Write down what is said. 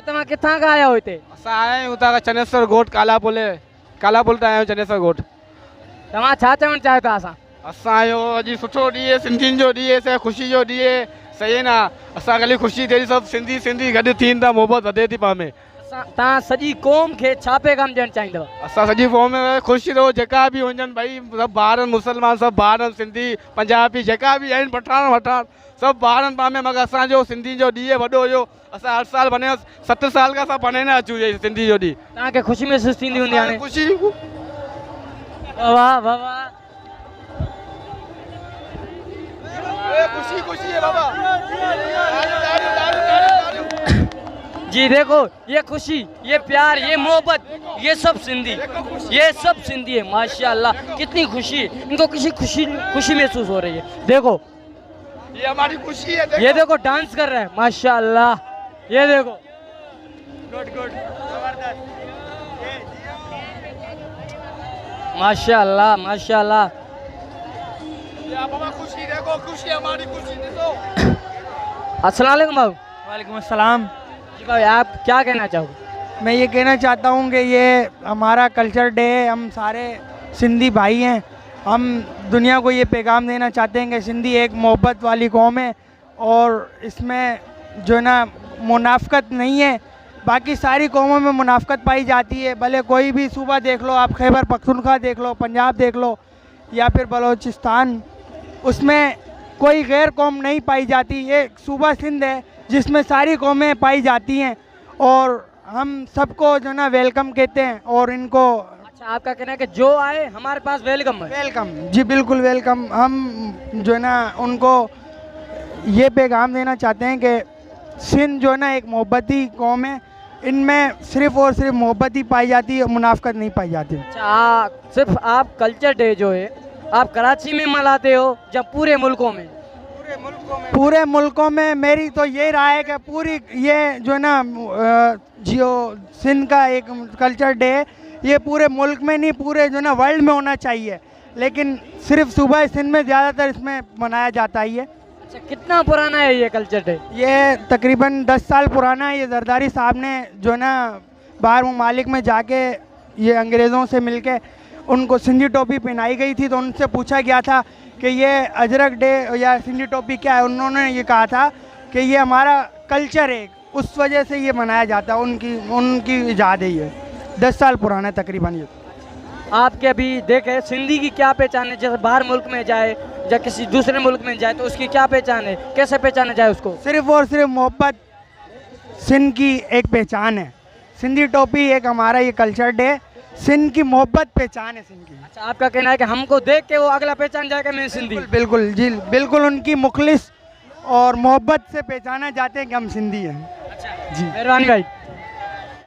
तव्हां किथां खां आया हो हिते? असां आया आहियूं हुतां खां चनेश्वर घोट काला पुल तां आया आहियूं चनेश्वर घोट। तव्हां छा चवणु चाहियो था असां? असांजो अॼु सुठो ॾींहुं आहे, सिंधियुनि जो ॾींहुं आहे, ख़ुशी जो ॾींहुं आहे, सही आहे न। असां ख़ाली ख़ुशी थिए थी, सभु सिंधी गॾु थियनि था, मोहबत वधे थी पाण में। तव्हां सॼी क़ौम खे छा पैगाम ॾियणु चाहींदव? असां सॼी क़ौम में ख़ुशि रहो, जेका बि हुजनि भाई, सभु ॿार मुस्लमान, सभु ॿार सिंधी पंजाबी जेका बि आहिनि, पठान वठान सभु ॿारनि पाण में, मगर असांजो सिंधियुनि जो ॾींहुं वॾो हुयो। असां हर साल मनायो, 7 साल खां असां मनाईंदा अचूं सिंधी जो ॾींहुं। तव्हांखे ख़ुशी महसूस थींदी हूंदी हाणे? ख़ुशी वाह वाह वाह। खुशी है बाबा। जी देखो, ये खुशी, ये प्यार, ये मोहब्बत, ये सब सिंधी है। माशाल्लाह, कितनी खुशी है इनको, किसी खुशी महसूस हो रही है। देखो ये हमारी खुशी है। ये देखो डांस कर रहा है, माशाल्लाह। ये देखो गुड माशाल्लाह माशाल्लाह। बाबा खुशी देखो, खुशी हमारी खुशी देखो। अस्सलाम वालेकुम बाबू। वालेकुम अस्सलाम। जी भाई, आप क्या कहना चाहोगे? मैं ये कहना चाहता हूँ कि ये हमारा कल्चर डे है, हम सारे सिंधी भाई हैं। हम दुनिया को ये पैगाम देना चाहते हैं कि सिंधी एक मोहब्बत वाली कौम है और इसमें जो ना मुनाफकत नहीं है। बाकी सारी कौमों में मुनाफकत पाई जाती है, भले कोई भी सूबा देख लो आप, खैबर पख्तूनख्वा देख लो, पंजाब देख लो या फिर बलोचिस्तान, उसमें कोई गैर कौम नहीं पाई जाती। ये सूबा सिंध है जिसमें सारी कौमें पाई जाती हैं और हम सबको जो ना वेलकम कहते हैं और इनको। अच्छा, आपका कहना है कि जो आए हमारे पास वेलकम है? वेलकम जी, बिल्कुल वेलकम। हम जो ना उनको ये पैगाम देना चाहते हैं कि सिंध जो ना एक मोहब्बती कौम है, इनमें सिर्फ़ और सिर्फ मोहब्बत ही पाई जाती है, मुनाफकत नहीं पाई जाती। अच्छा, सिर्फ आप कल्चर डे जो है आप कराची में मनाते हो या पूरे मुल्कों में? पूरे मुल्कों में मेरी तो यही राय है कि पूरी ये जो ना जियो सिंध का एक कल्चर डे है, ये पूरे मुल्क में नहीं, पूरे जो ना वर्ल्ड में होना चाहिए, लेकिन सिर्फ सूबा सिंध में ज़्यादातर इसमें मनाया जाता है ये। अच्छा, कितना पुराना है ये कल्चर डे? ये तकरीबन 10 साल पुराना है। ये जरदारी साहब ने जो ना बाहर ममालिक में जाके ये अंग्रेज़ों से मिलके उनको सिंधी टोपी पहनाई गई थी, तो उनसे पूछा गया था कि ये अजरक डे या सिंधी टोपी क्या है। उन्होंने ये कहा था कि ये हमारा कल्चर है, उस वजह से ये मनाया जाता है, उनकी इजाद है। ये 10 साल पुराना है तकरीबन। ये आपके अभी देखे सिंधी की क्या पहचान है? जैसे बाहर मुल्क में जाए या किसी दूसरे मुल्क में जाए तो उसकी क्या पहचान है, कैसे पहचाना जाए उसको? सिर्फ और सिर्फ मोहब्बत सिंध की एक पहचान है। सिंधी टोपी एक हमारा ये कल्चर डे, सिंध की मोहब्बत पहचान है सिंध की। अच्छा, आपका कहना है कि हमको देख के वो अगला पहचान जाएगा मैं सिंधी? बिल्कुल जी, बिल्कुल उनकी मुखलिस और मोहब्बत से पहचाना जाते हैं कि हम सिंधी हैं। अच्छा जी, मेहरबानी भाई।